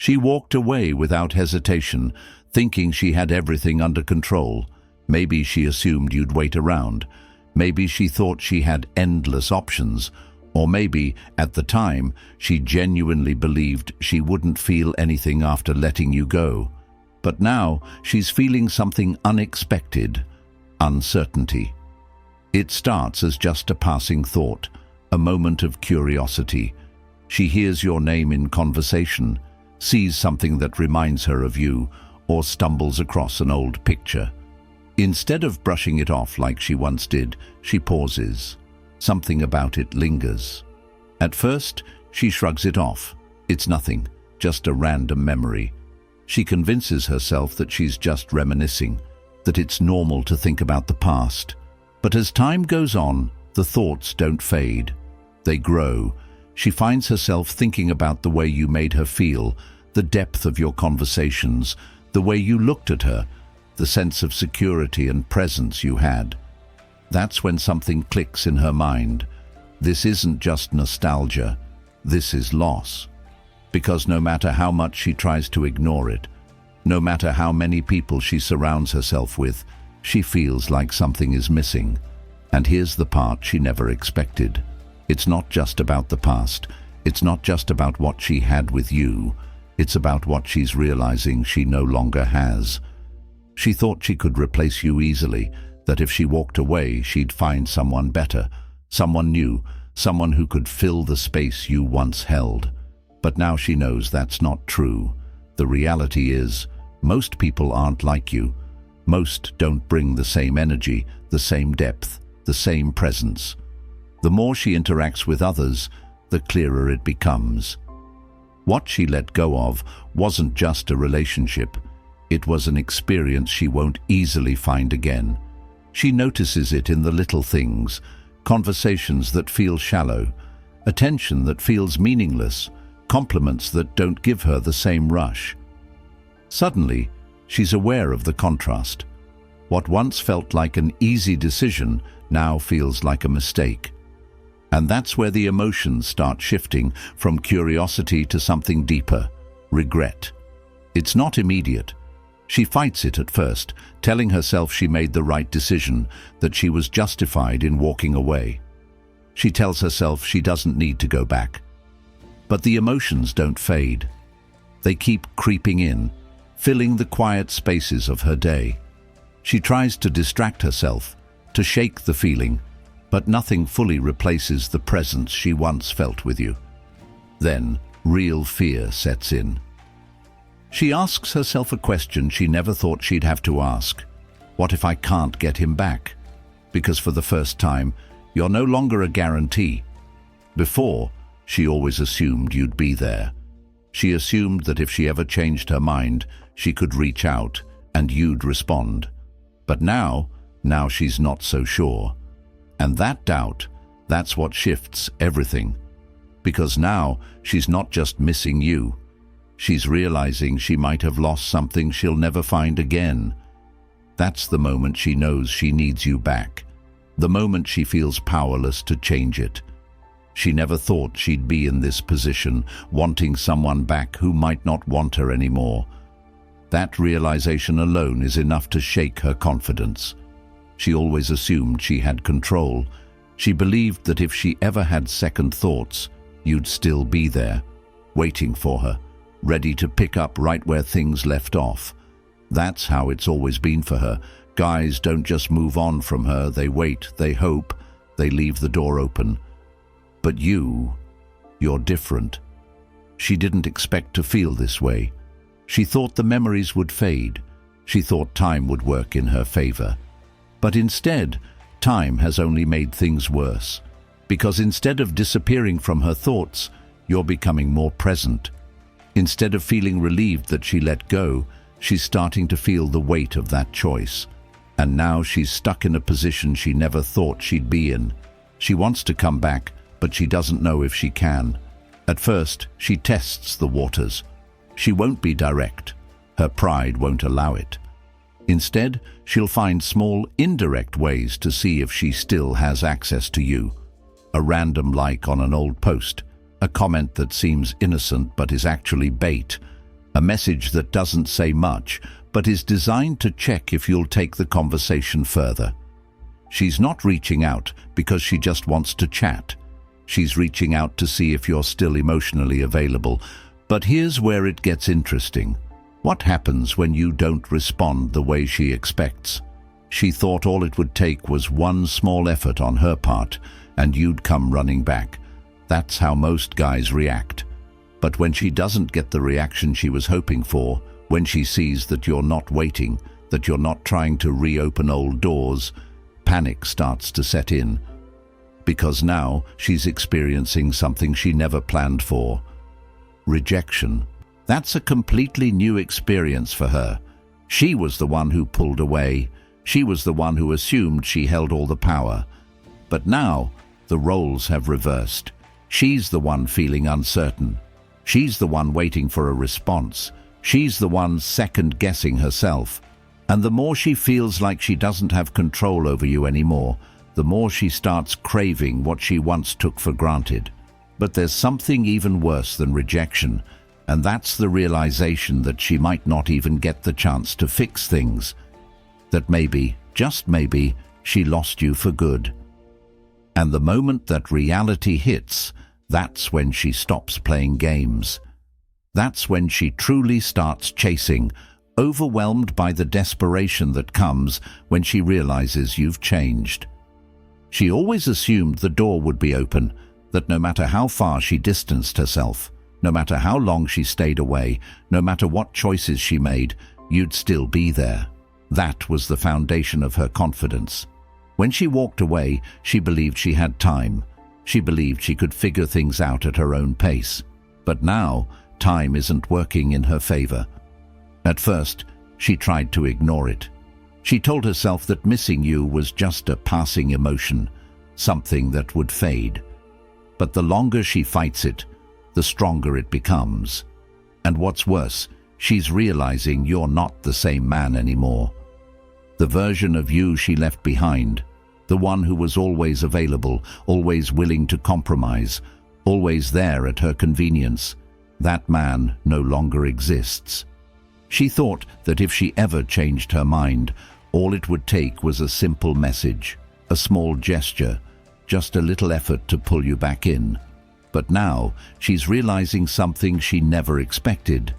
She walked away without hesitation, thinking she had everything under control. Maybe she assumed you'd wait around. Maybe she thought she had endless options. Or maybe, at the time, she genuinely believed she wouldn't feel anything after letting you go. But now, she's feeling something unexpected: uncertainty. It starts as just a passing thought, a moment of curiosity. She hears your name in conversation, sees something that reminds her of you, or stumbles across an old picture. Instead of brushing it off like she once did, she pauses. Something about it lingers. At first, she shrugs it off. It's nothing, just a random memory. She convinces herself that she's just reminiscing, that it's normal to think about the past. But as time goes on, the thoughts don't fade. They grow. She finds herself thinking about the way you made her feel, the depth of your conversations, the way you looked at her, the sense of security and presence you had. That's when something clicks in her mind. This isn't just nostalgia. This is loss. Because no matter how much she tries to ignore it, no matter how many people she surrounds herself with, she feels like something is missing. And here's the part she never expected. It's not just about the past. It's not just about what she had with you. It's about what she's realizing she no longer has. She thought she could replace you easily, that if she walked away, she'd find someone better, someone new, someone who could fill the space you once held. But now she knows that's not true. The reality is, most people aren't like you. Most don't bring the same energy, the same depth, the same presence. The more she interacts with others, the clearer it becomes. What she let go of wasn't just a relationship. It was an experience she won't easily find again. She notices it in the little things, conversations that feel shallow, attention that feels meaningless, compliments that don't give her the same rush. Suddenly, she's aware of the contrast. What once felt like an easy decision now feels like a mistake. And that's where the emotions start shifting from curiosity to something deeper: regret. It's not immediate. She fights it at first, telling herself she made the right decision, that she was justified in walking away. She tells herself she doesn't need to go back. But the emotions don't fade. They keep creeping in, filling the quiet spaces of her day. She tries to distract herself, to shake the feeling, but nothing fully replaces the presence she once felt with you. Then, real fear sets in. She asks herself a question she never thought she'd have to ask. What if I can't get him back? Because for the first time, you're no longer a guarantee. Before, she always assumed you'd be there. She assumed that if she ever changed her mind, she could reach out and you'd respond. But now she's not so sure. And that doubt, that's what shifts everything. Because now she's not just missing you. She's realizing she might have lost something she'll never find again. That's the moment she knows she needs you back. The moment she feels powerless to change it. She never thought she'd be in this position, wanting someone back who might not want her anymore. That realization alone is enough to shake her confidence. She always assumed she had control. She believed that if she ever had second thoughts, you'd still be there, waiting for her, ready to pick up right where things left off. That's how it's always been for her. Guys don't just move on from her, they wait, they hope, they leave the door open. But you're different. She didn't expect to feel this way. She thought the memories would fade. She thought time would work in her favor. But instead, time has only made things worse. Because instead of disappearing from her thoughts, you're becoming more present. Instead of feeling relieved that she let go, she's starting to feel the weight of that choice. And now she's stuck in a position she never thought she'd be in. She wants to come back, but she doesn't know if she can. At first, she tests the waters. She won't be direct. Her pride won't allow it. Instead, she'll find small, indirect ways to see if she still has access to you. A random like on an old post, a comment that seems innocent but is actually bait, A message that doesn't say much, but is designed to check if you'll take the conversation further. She's not reaching out because she just wants to chat. She's reaching out to see if you're still emotionally available. But here's where it gets interesting. What happens when you don't respond the way she expects? She thought all it would take was one small effort on her part, and you'd come running back. That's how most guys react. But when she doesn't get the reaction she was hoping for, when she sees that you're not waiting, that you're not trying to reopen old doors, panic starts to set in. Because now she's experiencing something she never planned for. Rejection. That's a completely new experience for her. She was the one who pulled away. She was the one who assumed she held all the power. But now, the roles have reversed. She's the one feeling uncertain. She's the one waiting for a response. She's the one second-guessing herself. And the more she feels like she doesn't have control over you anymore, the more she starts craving what she once took for granted. But there's something even worse than rejection, and that's the realization that she might not even get the chance to fix things. That maybe, just maybe, she lost you for good. And the moment that reality hits, that's when she stops playing games. That's when she truly starts chasing, overwhelmed by the desperation that comes when she realizes you've changed. She always assumed the door would be open, that no matter how far she distanced herself, no matter how long she stayed away, no matter what choices she made, you'd still be there. That was the foundation of her confidence. When she walked away, she believed she had time. She believed she could figure things out at her own pace. But now, time isn't working in her favor. At first, she tried to ignore it. She told herself that missing you was just a passing emotion, something that would fade. But the longer she fights it, the stronger it becomes. And what's worse, she's realizing you're not the same man anymore. The version of you she left behind, the one who was always available, always willing to compromise, always there at her convenience, that man no longer exists. She thought that if she ever changed her mind, all it would take was a simple message, a small gesture, just a little effort to pull you back in. But now, she's realizing something she never expected.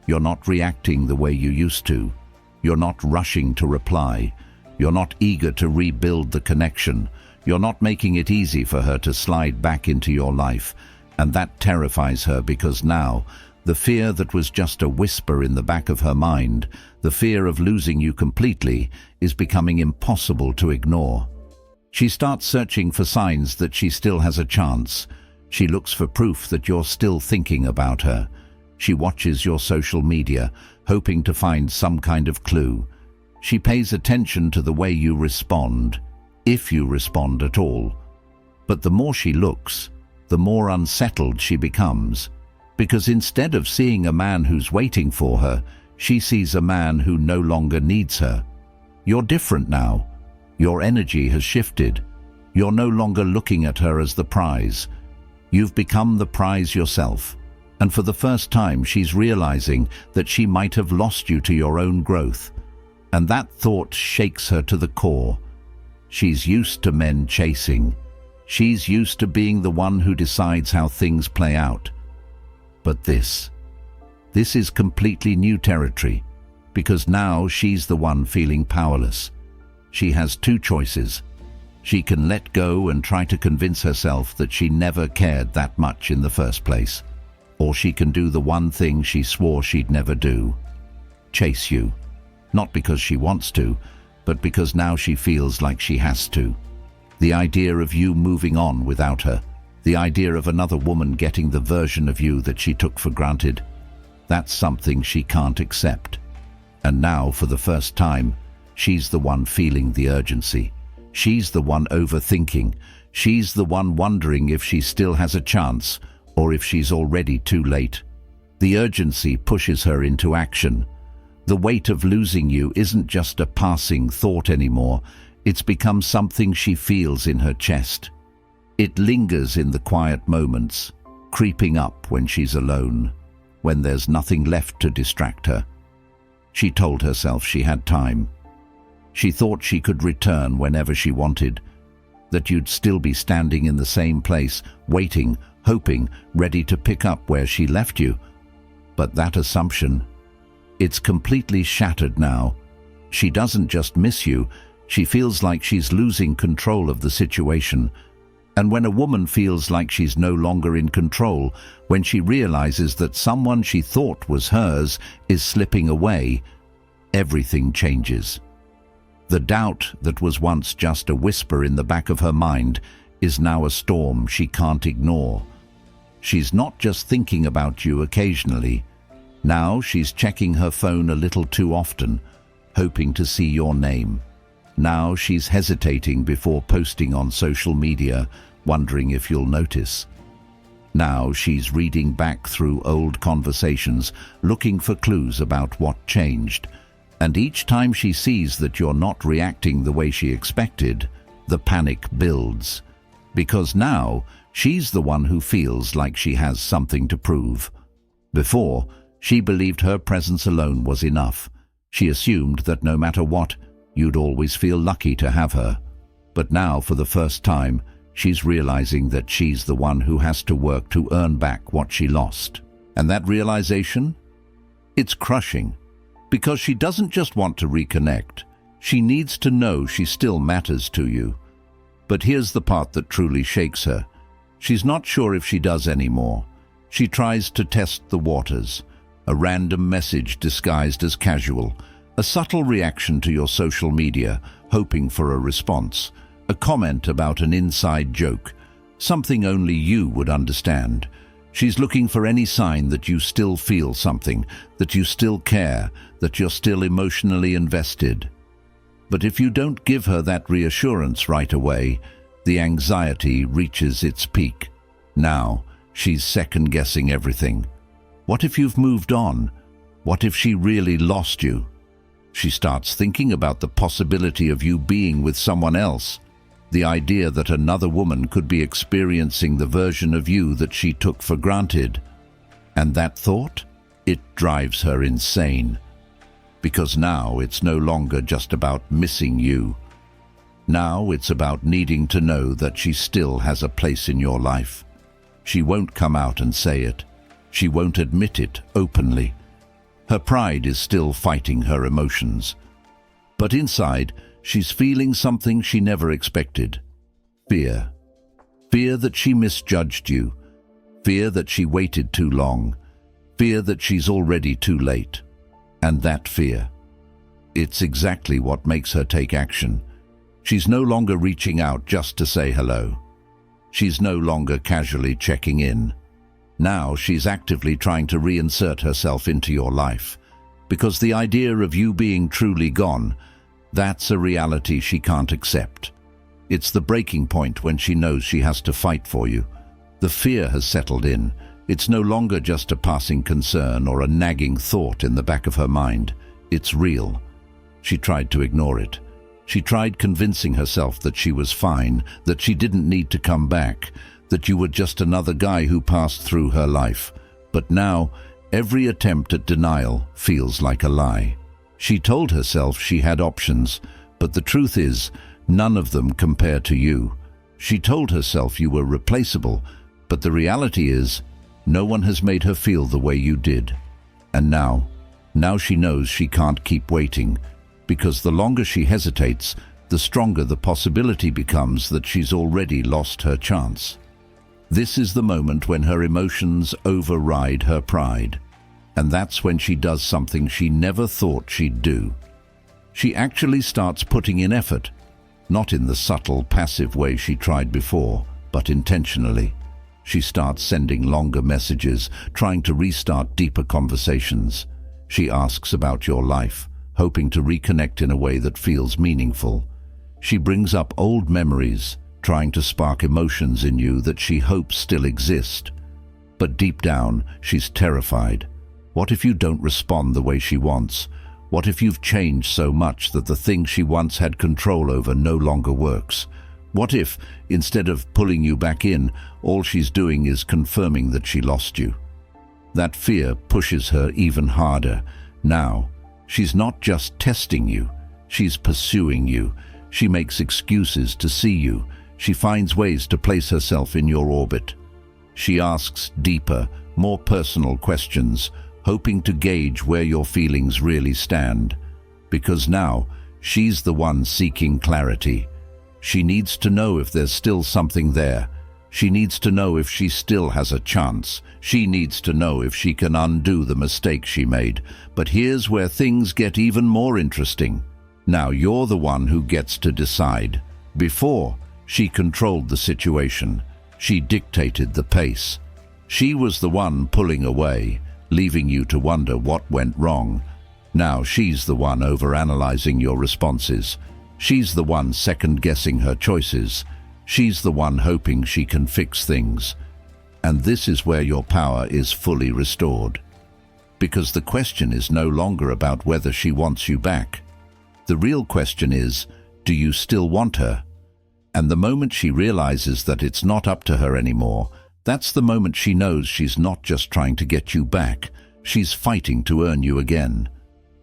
You're not reacting the way you used to. You're not rushing to reply. You're not eager to rebuild the connection. You're not making it easy for her to slide back into your life. And that terrifies her because now, the fear that was just a whisper in the back of her mind, the fear of losing you completely, is becoming impossible to ignore. She starts searching for signs that she still has a chance. She looks for proof that you're still thinking about her. She watches your social media, hoping to find some kind of clue. She pays attention to the way you respond, if you respond at all. But the more she looks, the more unsettled she becomes. Because instead of seeing a man who's waiting for her, she sees a man who no longer needs her. You're different now. Your energy has shifted. You're no longer looking at her as the prize. You've become the prize yourself. And for the first time, she's realizing that she might have lost you to your own growth. And that thought shakes her to the core. She's used to men chasing. She's used to being the one who decides how things play out. But this is completely new territory, because now she's the one feeling powerless. She has two choices. She can let go and try to convince herself that she never cared that much in the first place. Or she can do the one thing she swore she'd never do. Chase you. Not because she wants to, but because now she feels like she has to. The idea of you moving on without her, the idea of another woman getting the version of you that she took for granted, that's something she can't accept. And now, for the first time, she's the one feeling the urgency. She's the one overthinking. She's the one wondering if she still has a chance, or if she's already too late. The urgency pushes her into action. The weight of losing you isn't just a passing thought anymore. It's become something she feels in her chest. It lingers in the quiet moments, creeping up when she's alone. when there's nothing left to distract her. She told herself she had time. She thought she could return whenever she wanted, that you'd still be standing in the same place, waiting, hoping, ready to pick up where she left you. But that assumption, it's completely shattered now. She doesn't just miss you, she feels like she's losing control of the situation. And when a woman feels like she's no longer in control, when she realizes that someone she thought was hers is slipping away, everything changes. The doubt that was once just a whisper in the back of her mind is now a storm she can't ignore. She's not just thinking about you occasionally. Now she's checking her phone a little too often, hoping to see your name. Now she's hesitating before posting on social media, wondering if you'll notice. Now she's reading back through old conversations, looking for clues about what changed. And each time she sees that you're not reacting the way she expected, the panic builds. Because now she's the one who feels like she has something to prove. Before, she believed her presence alone was enough. She assumed that no matter what, you'd always feel lucky to have her. But now, for the first time, she's realizing that she's the one who has to work to earn back what she lost. And that realization? It's crushing. Because she doesn't just want to reconnect. She needs to know she still matters to you. But here's the part that truly shakes her. She's not sure if she does anymore. She tries to test the waters. A random message disguised as casual. A subtle reaction to your social media, hoping for a response. A comment about an inside joke. Something only you would understand. She's looking for any sign that you still feel something, that you still care, that you're still emotionally invested. But if you don't give her that reassurance right away, the anxiety reaches its peak. Now, she's second-guessing everything. What if you've moved on? What if she really lost you? She starts thinking about the possibility of you being with someone else. The idea that another woman could be experiencing the version of you that she took for granted. And that thought, it drives her insane. Because now it's no longer just about missing you. Now it's about needing to know that she still has a place in your life. She won't come out and say it. She won't admit it openly. Her pride is still fighting her emotions. But inside, she's feeling something she never expected. Fear. Fear that she misjudged you. Fear that she waited too long. Fear that she's already too late. And that fear, it's exactly what makes her take action. She's no longer reaching out just to say hello. She's no longer casually checking in. Now she's actively trying to reinsert herself into your life. Because the idea of you being truly gone, that's a reality she can't accept. It's the breaking point when she knows she has to fight for you. The fear has settled in. It's no longer just a passing concern or a nagging thought in the back of her mind. It's real. She tried to ignore it. She tried convincing herself that she was fine, that she didn't need to come back, that you were just another guy who passed through her life. But now, every attempt at denial feels like a lie. She told herself she had options, but the truth is, none of them compare to you. She told herself you were replaceable, but the reality is, no one has made her feel the way you did. And now she knows she can't keep waiting, because the longer she hesitates, the stronger the possibility becomes that she's already lost her chance. This is the moment when her emotions override her pride. And that's when she does something she never thought she'd do. She actually starts putting in effort, not in the subtle, passive way she tried before, but intentionally. She starts sending longer messages, trying to restart deeper conversations. She asks about your life, hoping to reconnect in a way that feels meaningful. She brings up old memories, trying to spark emotions in you that she hopes still exist. But deep down, she's terrified. What if you don't respond the way she wants? What if you've changed so much that the thing she once had control over no longer works? What if, instead of pulling you back in, all she's doing is confirming that she lost you? That fear pushes her even harder. Now, she's not just testing you, she's pursuing you. She makes excuses to see you. She finds ways to place herself in your orbit. She asks deeper, more personal questions, hoping to gauge where your feelings really stand. Because now, she's the one seeking clarity. She needs to know if there's still something there. She needs to know if she still has a chance. She needs to know if she can undo the mistake she made. But here's where things get even more interesting. Now you're the one who gets to decide. Before, she controlled the situation. She dictated the pace. She was the one pulling away, leaving you to wonder what went wrong. Now she's the one overanalyzing your responses. She's the one second-guessing her choices. She's the one hoping she can fix things. And this is where your power is fully restored. Because the question is no longer about whether she wants you back. The real question is, do you still want her? And the moment she realizes that it's not up to her anymore, that's the moment she knows she's not just trying to get you back, she's fighting to earn you again.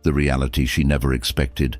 The reality she never expected.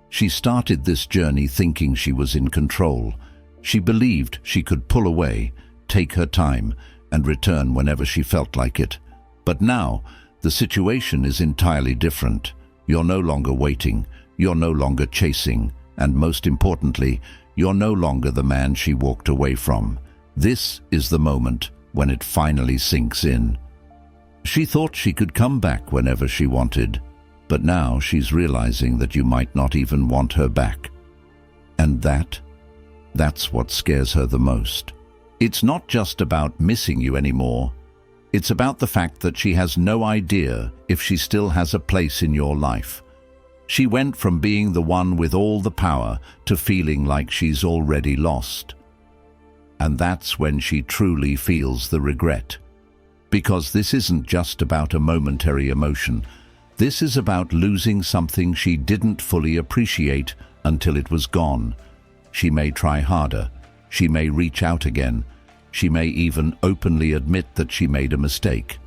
She started this journey thinking she was in control. She believed she could pull away, take her time, and return whenever she felt like it. But now, the situation is entirely different. You're no longer waiting, you're no longer chasing, and most importantly, you're no longer the man she walked away from. This is the moment when it finally sinks in. She thought she could come back whenever she wanted, but now she's realizing that you might not even want her back. And that's what scares her the most. It's not just about missing you anymore. It's about the fact that she has no idea if she still has a place in your life. She went from being the one with all the power to feeling like she's already lost. And that's when she truly feels the regret. Because this isn't just about a momentary emotion. This is about losing something she didn't fully appreciate until it was gone. She may try harder. She may reach out again. She may even openly admit that she made a mistake.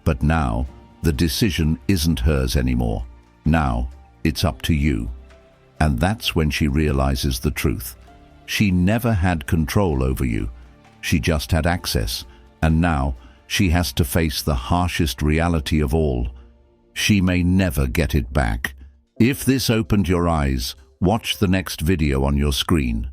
But now, the decision isn't hers anymore. Now, it's up to you. And that's when she realizes the truth. She never had control over you. She just had access. And now, she has to face the harshest reality of all. She may never get it back. If this opened your eyes, watch the next video on your screen.